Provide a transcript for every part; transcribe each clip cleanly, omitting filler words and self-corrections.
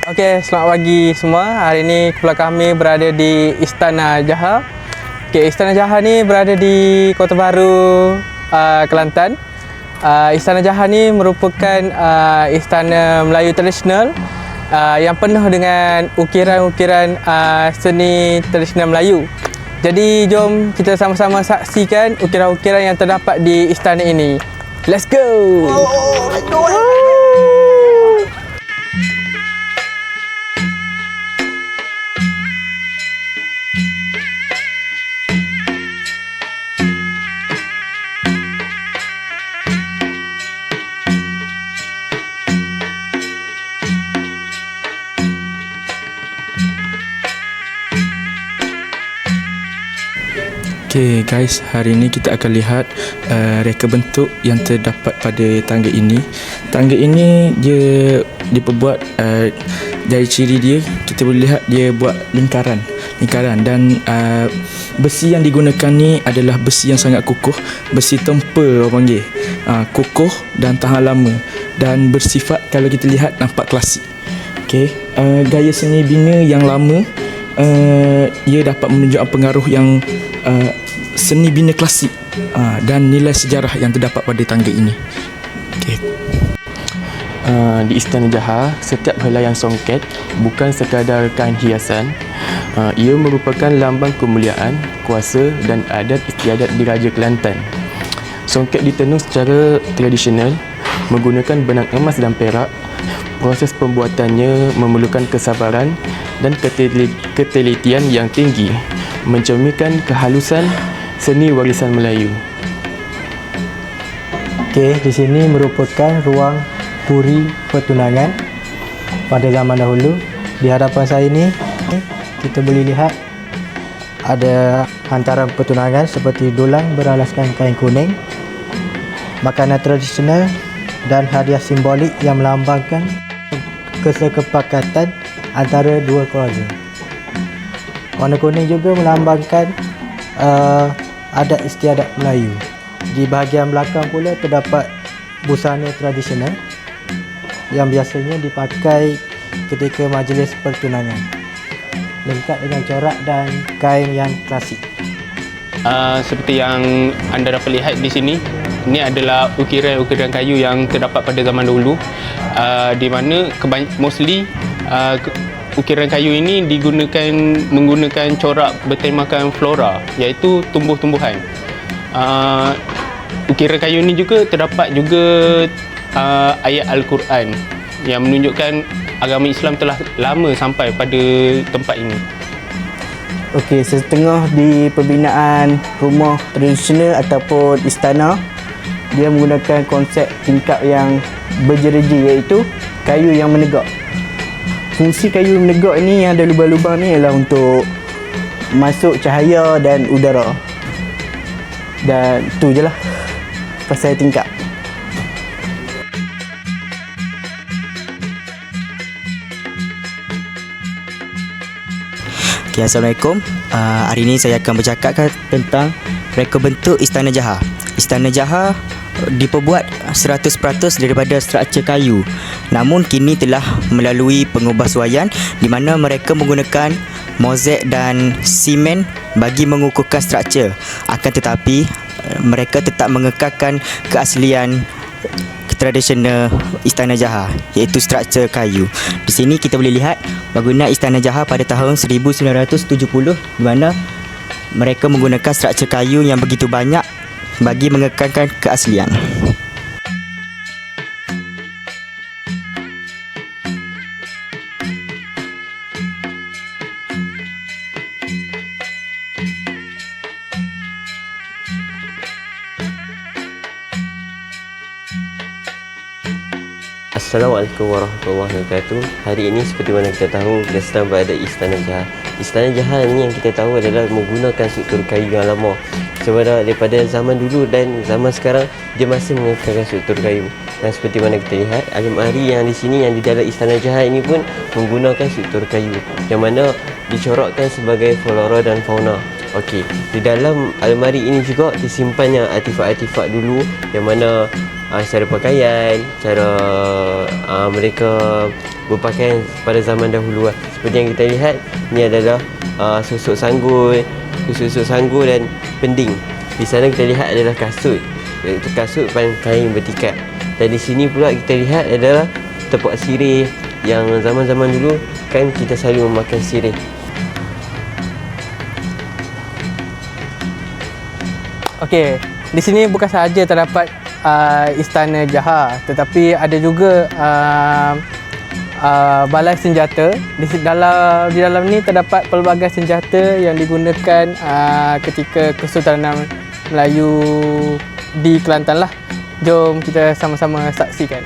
Okey, selamat pagi semua. Hari ini keluarga kami berada di Istana Jaha. Okey, Istana Jaha ni berada di Kota Baru, Kelantan. Istana Jaha ni merupakan istana Melayu tradisional yang penuh dengan ukiran-ukiran seni tradisional Melayu. Jadi jom kita sama-sama saksikan ukiran-ukiran yang terdapat di istana ini. Let's go! Let's go! Okay guys, hari ini kita akan lihat reka bentuk yang terdapat pada tangga ini. Tangga ini dia diperbuat dari ciri dia, kita boleh lihat dia buat lingkaran dan besi yang digunakan ni adalah besi yang sangat kukuh, besi tempur orang panggil. Kukuh dan tahan lama dan bersifat, kalau kita lihat, nampak klasik. Okay, gaya seni bina yang lama, ia dapat menunjukkan pengaruh yang seni bina klasik dan nilai sejarah yang terdapat pada tangga ini. Okay. Di Istana Jaha, setiap helaian songket bukan sekadar kain hiasan. Ia merupakan lambang kemuliaan, kuasa dan adat istiadat Diraja Kelantan. Songket ditenun secara tradisional menggunakan benang emas dan perak. Proses pembuatannya memerlukan kesabaran dan ketelitian yang tinggi, mencerminkan kehalusan seni warisan Melayu. Okey, di sini merupakan ruang puri pertunangan pada zaman dahulu. Di hadapan saya ni kita boleh lihat ada hantaran pertunangan seperti dulang beralaskan kain kuning, makanan tradisional dan hadiah simbolik yang melambangkan kesekepakatan antara dua keluarga. Warna kuning juga melambangkan adat istiadat Melayu. Di bahagian belakang pula terdapat busana tradisional yang biasanya dipakai ketika majlis pertunangan, lengkap dengan corak dan kain yang klasik. Seperti yang anda dapat lihat di sini, ini adalah ukiran-ukiran kayu yang terdapat pada zaman dahulu, di mana mostly ukiran kayu ini menggunakan corak bertemakan flora, iaitu tumbuh-tumbuhan. Ukiran kayu ini juga terdapat ayat Al-Quran yang menunjukkan agama Islam telah lama sampai pada tempat ini. Okey, setengah di pembinaan rumah tradisional ataupun istana, dia menggunakan konsep tingkap yang berjereji, iaitu kayu yang menegak. Fungsi kayu menegak ni yang ada lubang-lubang ni ialah untuk masuk cahaya dan udara. Dan tu je lah pasal tingkap. Okay, Assalamualaikum. Hari ini saya akan bercakap tentang reka bentuk Istana Jaha. Istana Jaha diperbuat 100% daripada struktur kayu. Namun kini telah melalui pengubahsuaian di mana mereka menggunakan mozaik dan simen bagi mengukuhkan struktur. Akan tetapi mereka tetap mengekalkan keaslian tradisional Istana Jaha, iaitu struktur kayu. Di sini kita boleh lihat bangunan Istana Jaha pada tahun 1970 di mana mereka menggunakan struktur kayu yang begitu banyak bagi mengekalkan keaslian. Assalamualaikum warahmatullahi wabarakatuh. Hari ini seperti mana kita tahu, kita sedang berada di Istana Jaha. Istana Jaha ini yang kita tahu adalah menggunakan struktur kayu yang lama. Sebenarnya daripada zaman dulu dan zaman sekarang, dia masih mengekalkan struktur kayu. Dan seperti mana kita lihat, almari yang di sini, yang di dalam Istana Jaha ini pun menggunakan struktur kayu, yang mana dicorakkan sebagai flora dan fauna. Okey, di dalam almari ini juga disimpannya artifak-artifak dulu, yang mana cara pakaian, cara mereka berpakaian pada zaman dahulu lah. Seperti yang kita lihat, ni adalah susuk sanggul dan pending. Di sana kita lihat adalah kasut, iaitu kasut kain bertikat. Dan di sini pula kita lihat adalah tepak sirih, yang zaman-zaman dulu kan kita selalu memakai sirih. Okey, di sini bukan sahaja terdapat Istana Jaha, tetapi ada juga balai senjata. Di dalam ni terdapat pelbagai senjata yang digunakan ketika Kesultanan Melayu di Kelantan lah. Jom kita sama-sama saksikan.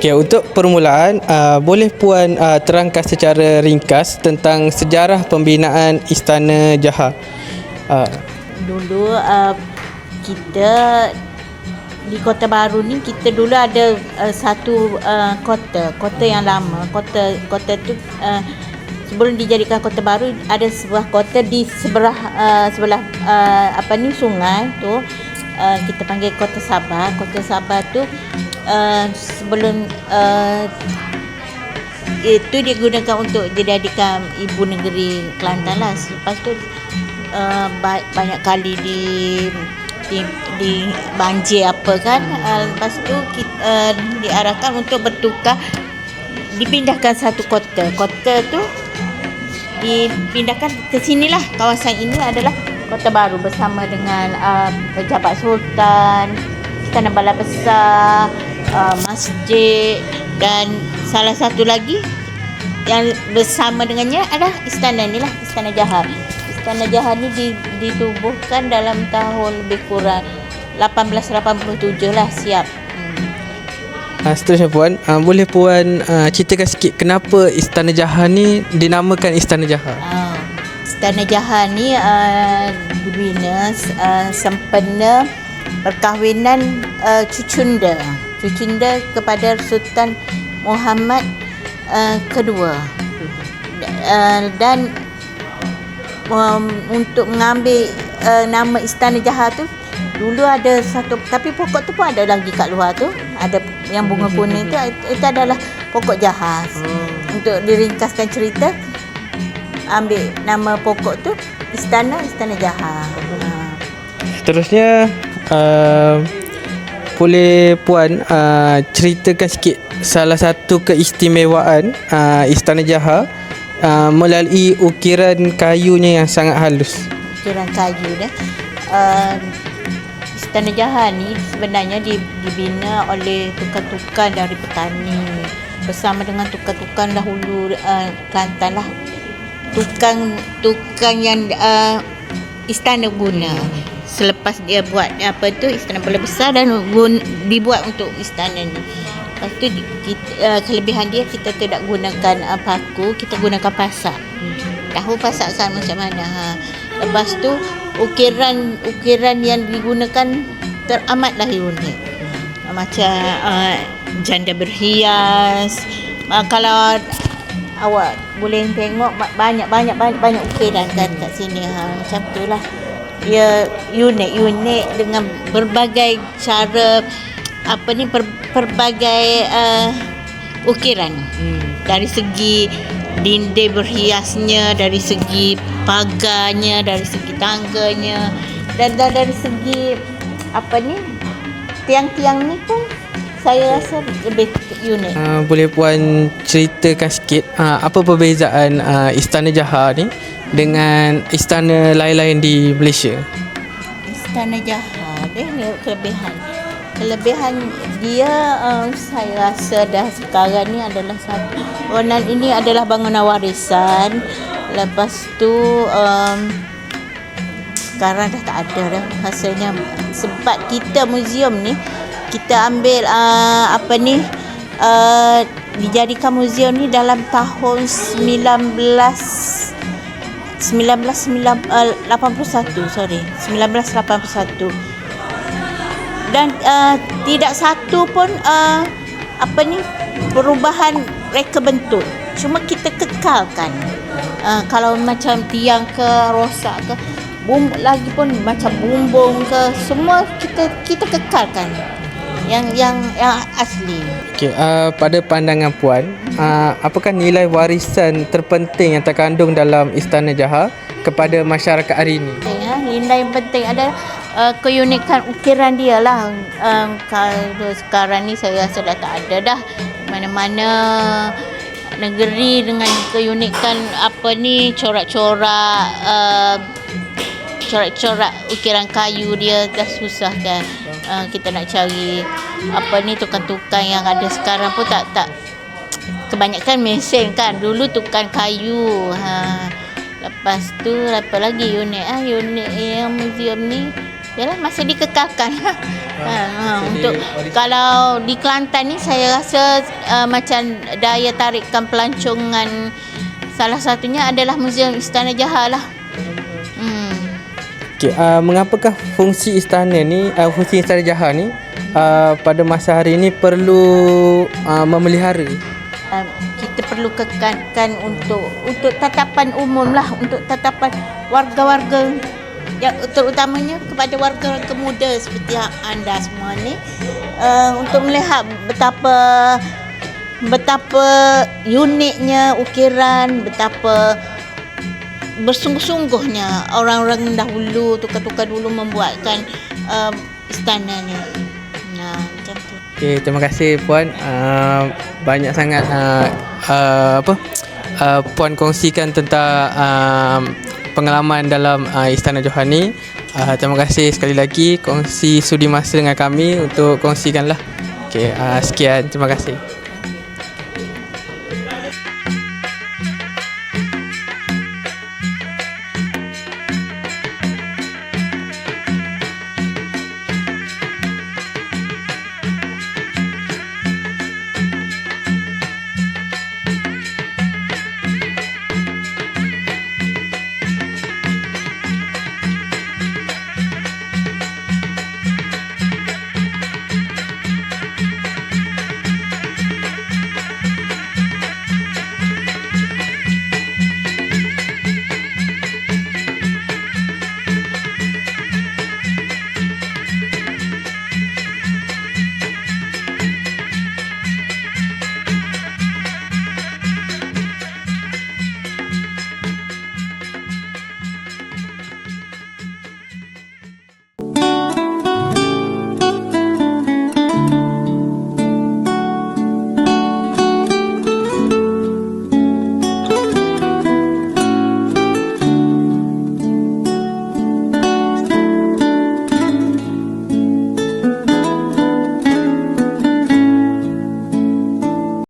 Okey, untuk permulaan, boleh Puan terangkan secara ringkas tentang sejarah pembinaan Istana Jaha? Dulu kita di Kota Baru ni, kita dulu ada satu kota yang lama. Kota tu sebelum dijadikan Kota Baru, ada sebuah kota di sebelah sungai tu, kita panggil Kota Sabah. Kota Sabah tu sebelum itu digunakan untuk dijadikan ibu negeri Kelantan lah. Lepas tu banyak kali di banjir apa kan, lepas tu kita diarahkan untuk bertukar, dipindahkan satu kota tu dipindahkan ke sinilah. Kawasan ini adalah Kota Baru bersama dengan Pejabat Sultan, Istana Balai Besar, masjid, dan salah satu lagi yang bersama dengannya adalah istana ni lah, Istana Jaha. Istana Jaha ni ditubuhkan dalam tahun lebih kurang 1887 lah, siap. Seterusnya Puan, boleh Puan ceritakan sikit kenapa Istana Jaha ni dinamakan Istana Jaha? Istana Jaha ni dibina sempena perkahwinan cucunda kepada Sultan Muhammad kedua, dan untuk mengambil nama Istana Jaha tu, dulu ada satu, tapi pokok tu pun ada lagi kat luar tu, ada yang bunga kuning tu, itu adalah pokok Jaha. Untuk diringkaskan cerita, ambil nama pokok tu Istana Jaha. Seterusnya, boleh Puan ceritakan sikit salah satu keistimewaan Istana Jaha melalui ukiran kayunya yang sangat halus. Ukiran kayu dah. Istana Jaha ni sebenarnya dibina oleh tukang-tukang dari petani bersama dengan tukang-tukang dahulu Kelantan lah. Tukang yang istana guna. Selepas dia buat Istana Balai Besar, dan dibuat untuk istana ni. Lepas tu kelebihan dia, kita tidak gunakan paku, kita gunakan pasak. Tahu pasak kan macam mana? Lepas tu ukiran yang digunakan teramatlah unik. Macam janda berhias. Kalau awak boleh tengok, banyak ukiran kan kat sini. Macam tu lah. Dia unik dengan berbagai cara pelbagai ukiran. Dari segi dinding berhiasnya, dari segi pagarnya, dari segi tangganya, dan dari segi tiang-tiang ni pun saya rasa lebih unik. Boleh Puan ceritakan sikit apa perbezaan Istana Jaha ni dengan istana lain-lain di Malaysia? Istana Jaha dia ni kelebihan. Kelebihan dia saya rasa dah sekarang ni adalah satu. Bangunan ini adalah bangunan warisan. Lepas tu sekarang dah tak ada dah rasanya, sebab kita muzium ni kita ambil dijadikan muzium ni dalam tahun 1981 dan tidak satu pun perubahan reka bentuk, cuma kita kekalkan. Kalau macam tiang ke rosak ke, lagi pun macam bumbung ke, semua kita kekalkan yang asli. Okey, pada pandangan puan, apakah nilai warisan terpenting yang terkandung dalam Istana Jahar kepada masyarakat hari ini? Nilai yang penting adalah keunikan ukiran dia lah. Kalau sekarang ni saya rasa dah tak ada dah. Mana-mana negeri dengan keunikan corak-corak ukiran kayu dia dah susah kan. Kita nak cari tukang-tukang yang ada sekarang pun tak kebanyakan mesin kan. Dulu tukang kayu. Lepas tu apa lagi unit yang muzium ni yalah masih dikekalkan. Untuk kalau di Kelantan ni saya rasa macam daya tarikan pelancongan salah satunya adalah Muzium Istana Jahar lah. Okey, mengapakah fungsi istana Jahar ni pada masa hari ini perlu memelihara? Kita perlu kekalkan untuk tatapan umum lah, untuk tatapan warga-warga, yang terutamanya kepada warga-warga muda seperti anda semua ni, untuk melihat betapa uniknya ukiran, betapa bersungguh-sungguhnya orang-orang dahulu, tukar-tukar dulu membuatkan istana ni. Macam tu. Okey, terima kasih puan. Banyak sangat puan kongsikan tentang pengalaman dalam Istana Jahar ni. Terima kasih sekali lagi kongsi sudi masa dengan kami untuk kongsikanlah. Okey, sekian, terima kasih.